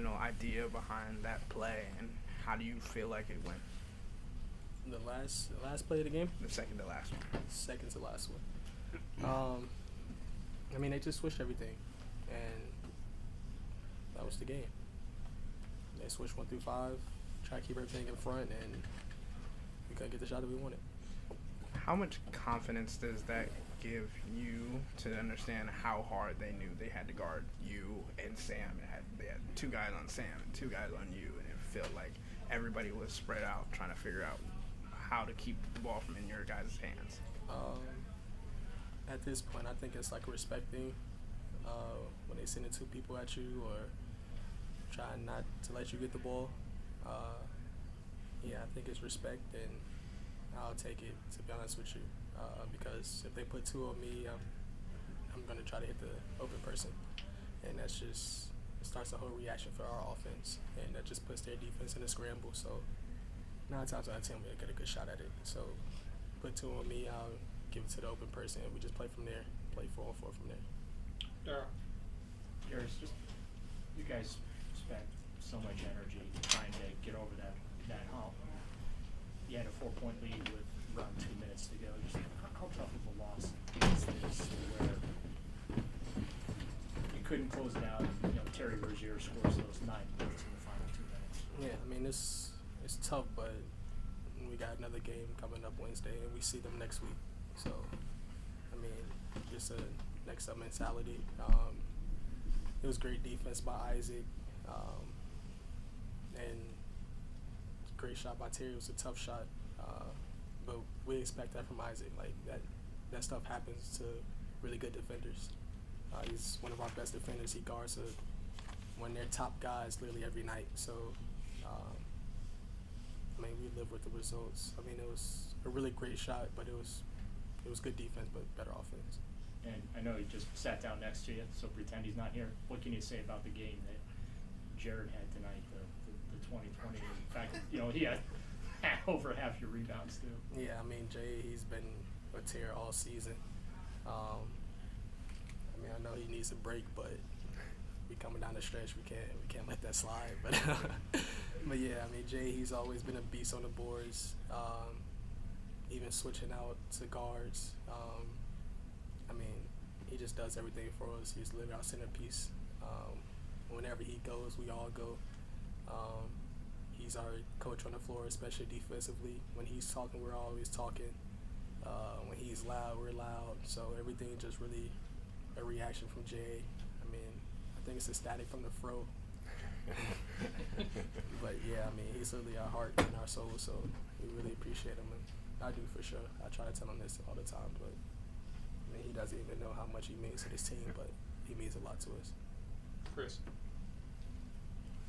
original idea behind that play, and how do you feel like it went? The last play of the game, The second to last one. second to last one. I mean, they just switched everything, and that was the game. They switched 1 through 5, try to keep everything in front, and we couldn't get the shot that we wanted. How much confidence does that give you to understand how hard they knew they had to guard you and Sam? They had 2 guys on Sam and 2 guys on you, and it felt like everybody was spread out trying to figure out how to keep the ball from in your guys' hands. At this point, I think it's like respecting when they send 2 people at you or trying not to let you get the ball. I think it's respect, and I'll take it, to be honest with you, because if they put 2 on me, I'm going to try to hit the open person, and it starts a whole reaction for our offense, and that just puts their defense in a scramble. So 9 times out of 10, we'll get a good shot at it. So put 2 on me, I'll give it to the open person, and we just play from there, play 4-on-4 from there. Darius, just you guys spent so much energy trying to get over that hump. You had a 4-point lead with around 2 minutes to go. Just how tough of a loss is this, where you couldn't close it out? Terry Rozier scores those 9 points in the final 2 minutes. Yeah, I mean, it's tough, but we got another game coming up Wednesday, and we see them next week. So, I mean, just a next up mentality. It was great defense by Isaac, and great shot by Terry. It was a tough shot, but we expect that from Isaac. Like that stuff happens to really good defenders. He's one of our best defenders. He guards one of their top guys literally every night. So, I mean, we live with the results. I mean, it was a really great shot, but it was good defense, but better offense. And I know he just sat down next to you, so pretend he's not here. What can you say about the game that Jarrett had tonight, the 2020? In fact, he had over half your rebounds too. Yeah, I mean, Jay, he's been a tear all season. I mean, I know he needs a break, but we coming down the stretch. We can't let that slide. But but yeah, I mean, Jay, he's always been a beast on the boards. Even switching out to guards. I mean, he just does everything for us. He's literally our centerpiece. Whenever he goes, we all go. He's our coach on the floor, especially defensively. When he's talking, we're always talking. When he's loud, we're loud. So everything just really a reaction from Jay. I mean, I think it's ecstatic from the fro. But yeah, I mean, he's literally our heart and our soul. So we really appreciate him, and I do for sure. I try to tell him this all the time, but I mean, he doesn't even know how much he means to this team, but he means a lot to us. Chris.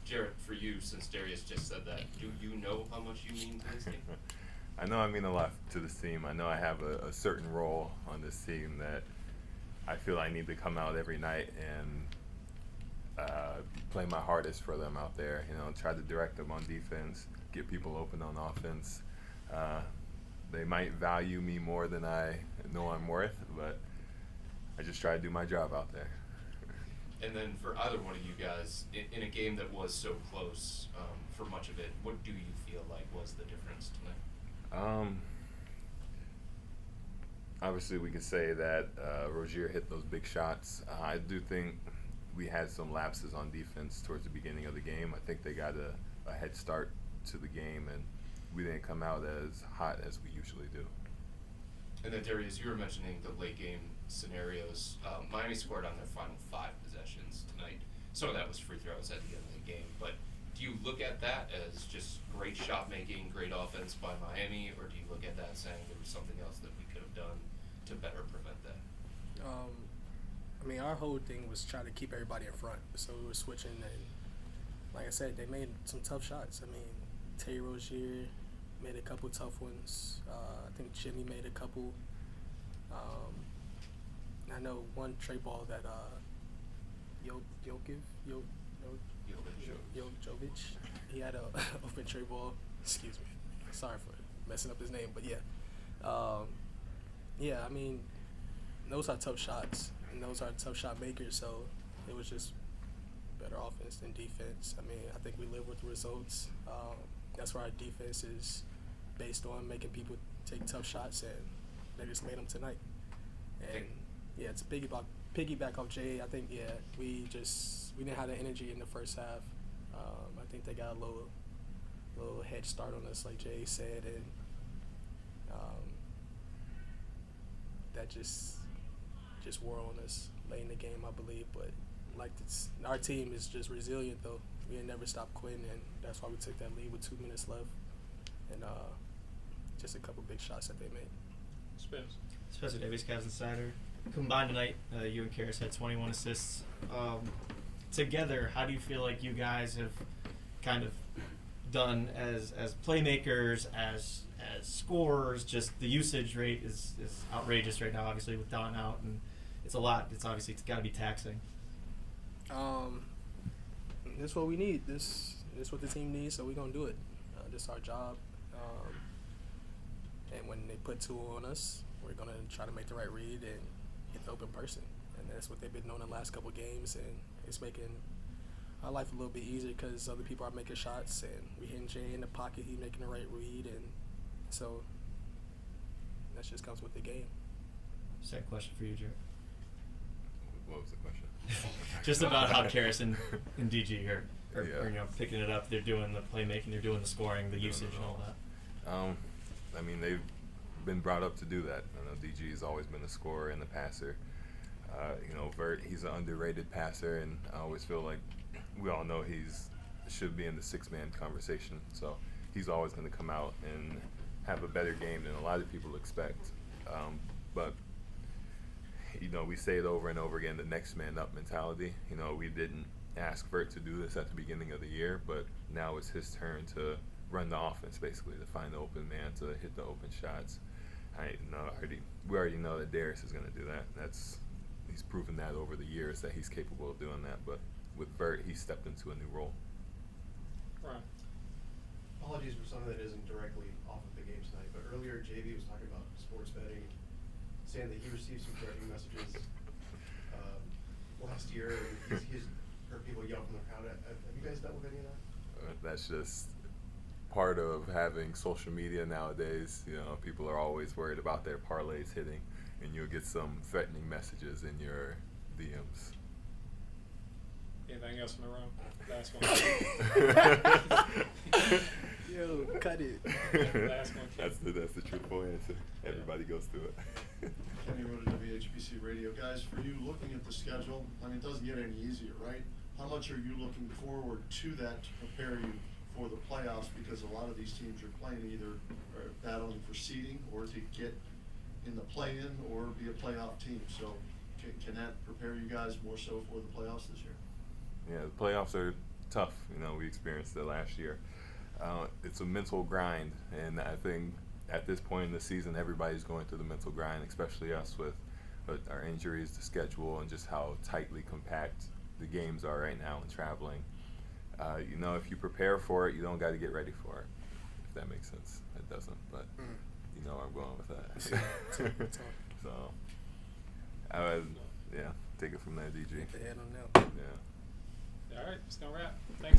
Jarrett, for you, since Darius just said that, do you know how much you mean to this team? I know I mean a lot to this team. I know I have a certain role on this team that I feel I need to come out every night and play my hardest for them out there. Try to direct them on defense, get people open on offense. They might value me more than I know I'm worth, but I just try to do my job out there. And then for either one of you guys, in a game that was so close for much of it, what do you feel like was the difference tonight? Obviously, we could say that Rozier hit those big shots. I do think we had some lapses on defense towards the beginning of the game. I think they got a head start to the game, and we didn't come out as hot as we usually do. And then Darius, you were mentioning the late game scenarios. Miami scored on their final 5 possessions tonight. Some of that was free throws at the end of the game, but do you look at that as just great shot making, great offense by Miami, or do you look at that saying there was something else that we could have done to better prevent that? I mean, our whole thing was trying to keep everybody in front, so we were switching, and like I said, they made some tough shots. I mean, Terry Rozier made a couple tough ones. I think Jimmy made a couple. I know one tray ball that Jovic, he had a open tray ball. Excuse me, sorry for messing up his name, but yeah. I mean, those are tough shots, and those are tough shot makers. So it was just better offense than defense. I mean, I think we live with the results. That's why our defense is based on making people take tough shots, and they just made them tonight. And yeah, to piggyback off Jay, I think we didn't have the energy in the first half. I think they got a little head start on us, like Jay said, and that just wore on us late in the game, I believe. But our team is just resilient, though. We ain't never stopped quitting, and that's why we took that lead with 2 minutes left, and just a couple big shots that they made. Spencer Davies, Cavs Insider. Combined tonight, you and Karras had 21 assists. Together, how do you feel like you guys have kind of done as playmakers, as scorers? Just the usage rate is outrageous right now, obviously, with Don out, and it's a lot. It's got to be taxing. This is what we need. This is what the team needs, so we're going to do it. This is our job. And when they put 2 on us, we're going to try to make the right read and hit the open person. And that's what they've been doing the last couple games, and it's making our life a little bit easier because other people are making shots, and we hitting Jay in the pocket, he's making the right read, and so that just comes with the game. Second question for you, Jarrett. What was the question? Just about how Karras and DG are picking it up. They're doing the playmaking, they're doing the scoring, the usage, and all that. I mean, they've been brought up to do that. I know DG has always been a scorer and a passer. Vert, he's an underrated passer, and I always feel like we all know should be in the 6-man conversation. So he's always going to come out and have a better game than a lot of people expect. But we say it over and over again, the next man up mentality. We didn't ask Vert to do this at the beginning of the year, but now it's his turn to run the offense, basically, to find the open man, to hit the open shots. We already know that Darius is going to do that. He's proven that over the years that he's capable of doing that. But with Vert, he stepped into a new role. Right. Apologies for something that isn't directly off of the game tonight, but earlier JV was talking about sports betting, saying that he received some threatening messages last year, and he's heard people yell from the crowd. Have you guys dealt with any of that? That's just part of having social media nowadays. People are always worried about their parlays hitting, and you'll get some threatening messages in your DMs. Anything else in the room? Last one. Yo, cut it. Last one. That's the truthful answer. Everybody goes through it. Kenny Road of WHBC Radio. Guys, for you looking at the schedule, it doesn't get any easier, right? How much are you looking forward to that to prepare you for the playoffs? Because a lot of these teams are playing either battling for seeding or to get in the play-in or be a playoff team. So can that prepare you guys more so for the playoffs this year? Yeah, the playoffs are tough. We experienced it last year. It's a mental grind, and I think at this point in the season, everybody's going through the mental grind, especially us with our injuries, the schedule, and just how tightly compact the games are right now and traveling. If you prepare for it, you don't got to get ready for it, if that makes sense. It doesn't, but you know where I'm going with that. So, I would, take it from there, DG. Hit the head on that. Yeah. All right, it's gonna wrap. Thanks.